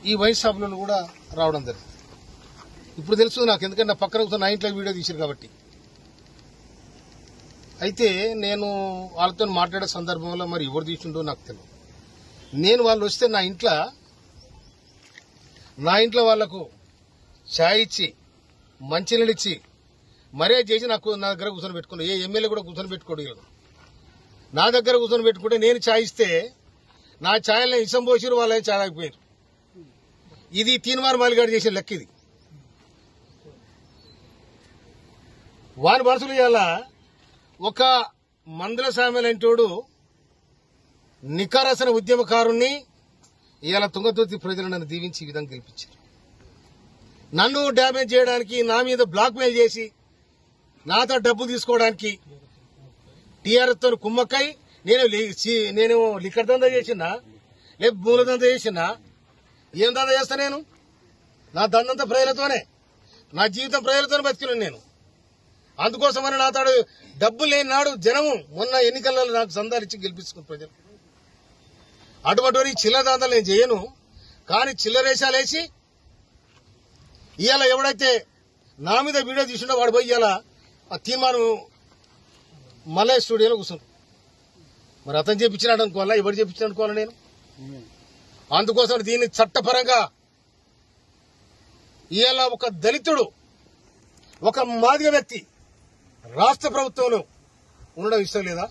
ఈ వైన్ షాపులను కూడా రావడం జరిగింది. ఇప్పుడు తెలుసు నాకు, ఎందుకంటే నా పక్కన కూర్చొని నా ఇంట్లో వీడియో తీశారు కాబట్టి. అయితే నేను వాళ్ళతో మాట్లాడే సందర్భంలో మరి ఎవరు తీసిండో నాకు తెలియదు. నేను వాళ్ళు వస్తే నా ఇంట్లో వాళ్లకు ఛాయ్ ఇచ్చి మంచినీళ్ళు ఇచ్చి మరే చేసి నా దగ్గర కూర్చొని పెట్టుకున్నాను. ఏ ఎమ్మెల్యే కూడా కూర్చొని పెట్టుకోడు. నా దగ్గర కూర్చొని పెట్టుకుంటే నేను ఛాయ్ ఇస్తే నా ఛాయల్ని ఇసం పోసిరు, వాళ్ళని ఛాయ్ ఆగిపోయారు. ఇది తీన్మార్ మాలిగాడు చేసిన లెక్క. ఇది వారి మనసులు ఇవాళ ఒక మందుల సామెలంటోడు నికారసన ఉద్యమకారుణ్ణి ఇవాళ తుంగతుర్తి ప్రజలు నన్ను దీవించి ఈ విధంగా గెలిపించారు. నన్ను డ్యామేజ్ చేయడానికి, నా మీద బ్లాక్ మెయిల్ చేసి నాతో డబ్బు తీసుకోవడానికి టీఆర్ఎస్ తో కుమ్మక్కై నేను లిక్కర్ దందా చేసినా, లేకపోతే మూల దందా చేసినా, ఏం దందా చేస్తా? నేను నా దందంతా ప్రజలతోనే, నా జీవితం ప్రజలతోనే బతికినాను నేను. అందుకోసమని నాతో డబ్బులు లేని నాడు జనము మొన్న ఎన్నికల్లో నాకు సందాలు ఇచ్చి గెలిపించుకున్న ప్రజలు. అటువంటి చిల్లర దందాలు నేను చేయను. కానీ చిల్లరేషాలు వేసి ఇవాళ ఎవడైతే నా మీద వీడియో తీసుండో వాడు పోయి ఇవాళ తీర్మానం మల్లయ్య స్టూడియోలో కూర్చున్నాడు. మరి అతను చేపించినాడు అనుకోవాలా, ఎవరు చేపించాడు అనుకోవాలా? నేను అందుకోసం దీన్ని చట్టపరంగా ఇవాళ ఒక దళితుడు, ఒక మాదిగ వ్యక్తి రాష్ట్ర ప్రభుత్వంలో ఉండడం ఇష్టం లేదా?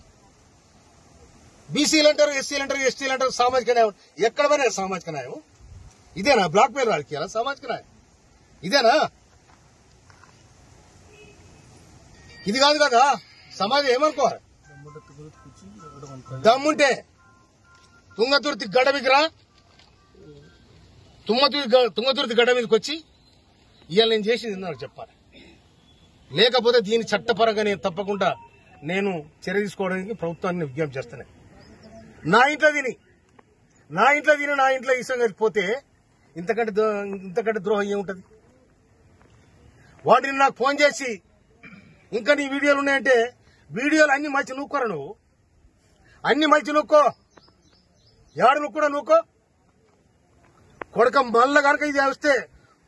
బీసీలు అంటారు, ఎస్సీలు అంటారు, ఎస్టీలు అంటారు, సామాజిక న్యాయం. ఎక్కడ పోయినా సామాజిక న్యాయం ఇదేనా? బ్లాక్ మెయిల్ రాజకీయాలా? సామాజిక న్యాయం ఇదేనా? ఇది కాదు కదా. సమాజం ఏమనుకోవాలి? దమ్ముంటే తుంగతుర్తి గడ్డ మీదరా, తుంగతుర్తి గడ్డ మీదకి వచ్చి ఇవాళ నేను చేసింది నాకు చెప్పాలి. లేకపోతే దీని చట్టపరంగా నేను తప్పకుండా చర్య తీసుకోవడానికి ప్రభుత్వాన్ని విజ్ఞప్తి చేస్తాను. నా ఇంట్లో తిని నా ఇంట్లో ఇష్టం కలిగిపోతే ఇంతకంటే ద్రోహం ఏముంటది? వాటిని నాకు ఫోన్ చేసి ఇంకా నీ వీడియోలు ఉన్నాయంటే, వీడియోలు అన్ని మంచి నూక్కోరా నువ్వు, అన్ని మంచి నూక్కో, ఏడు నూక్కూడా నూక్కో కొడక. మళ్ళా కనుక ఇది వస్తే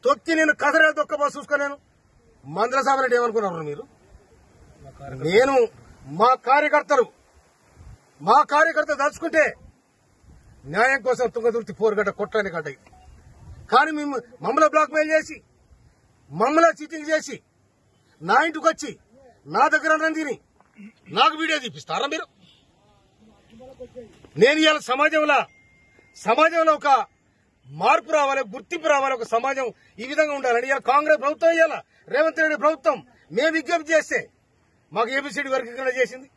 తొక్కి నేను కథరే తొక్కబో చూసుకో. నేను మందుల సామరెడ్డి ఏమనుకున్నారు మీరు? నేను మా కార్యకర్త దాచుకుంటే న్యాయం కోసం తుంగతుర్తి పోరుగడ్డ కొట్టని గడ్డ. కానీ మమ్మల్ని బ్లాక్ మెయిల్ చేసి, మమ్మల్ని చీటింగ్ చేసి, నా ఇంటికి వచ్చి నా దగ్గర తిని నాకు వీడియో తీపిస్తారా మీరు? నేను ఇవాళ సమాజంలో ఒక మార్పు రావాలి, గుర్తింపు రావాలి, ఒక సమాజం ఈ విధంగా ఉండాలని ఇవాళ కాంగ్రెస్ ప్రభుత్వం, ఇవాళ రేవంత్ రెడ్డి ప్రభుత్వం మేము విజ్ఞప్తి చేస్తే మాకు ఏబిసిడి వర్గీకరణ చేసింది.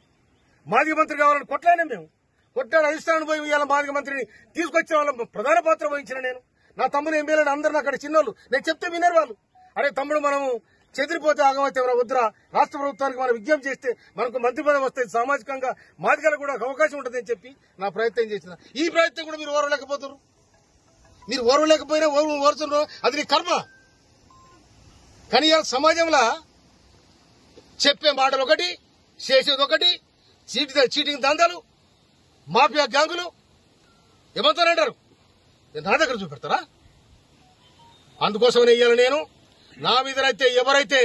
మాదిగ మంత్రి కావాలని కొట్లాడినా మేము. కొట్లాడి అధిష్టానం పోయి ఇవాళ మాదిగ మంత్రిని తీసుకొచ్చిన వాళ్ళ ప్రధాన పాత్ర వహించిన నేను. నా తమ్ముడు ఎమ్మెల్యేలు అందరూ అక్కడ చిన్నోళ్ళు, నేను చెప్తే వినరు వాళ్ళు. అరే తమ్ముడు, మనము చెదిరిపోతే ఆగమైతే వద్దురా, రాష్ట్ర ప్రభుత్వానికి మనం విజ్ఞప్తి చేస్తే మనకు మంత్రి పదవి వస్తుంది, సామాజికంగా మాదిగలకు కూడా అవకాశం ఉంటుందని చెప్పి నా ప్రయత్నం చేసిన. ఈ ప్రయత్నం కూడా మీరు ఓర్వలేకపోతారు. మీరు ఓర్వలేకపోయినా ఓర్చున్నారు, అది నీ కర్మ. కానీ సమాజంలో చెప్పే మాటలు ఒకటి, చేసేది ఒకటి, చీటింగ్ దందాలు, మాఫియా గ్యాంగులు ఏమంటారంటారు, నా దగ్గర చూపెడతారా? అందుకోసమనే ఇయ్యాలి నేను నా మీదనైతే ఎవరైతే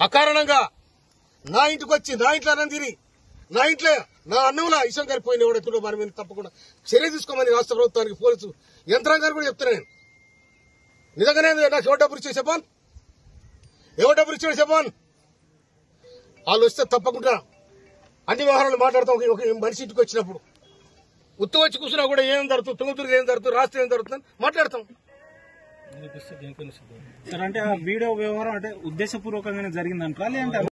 అకారణంగా నా ఇంటికి వచ్చి నా ఇంట్లో అన్నం తిని నా ఇంట్లో నా అన్నంలో ఇష్టం కలిపోయిన ఎవడెత్తుడో మన మీద తప్పకుండా చర్య తీసుకోమని రాష్ట్ర ప్రభుత్వానికి, పోలీసు యంత్రాంగాన్ని కూడా చెప్తున్నా నేను. నిజంగానే నాకు ఎవరు డబ్బులు ఇచ్చే చెప్పాను, వాళ్ళు వస్తే తప్పకుండా అన్ని వ్యవహారాలు మాట్లాడతాం. ఒక మనిషి ఇంటికి వచ్చినప్పుడు ఉత్తు వచ్చి కూర్చున్నా కూడా ఏం జరుగుతుంది, తుంగతుర్తి ఏం జరుగుతుంది, రాష్ట్రం ఏం జరుగుతుందని మాట్లాడతాం. సార్ అంటే ఆ వీడియో వ్యవహారం అంటే ఉద్దేశపూర్వకంగానే జరిగిందంటారా లేదంటే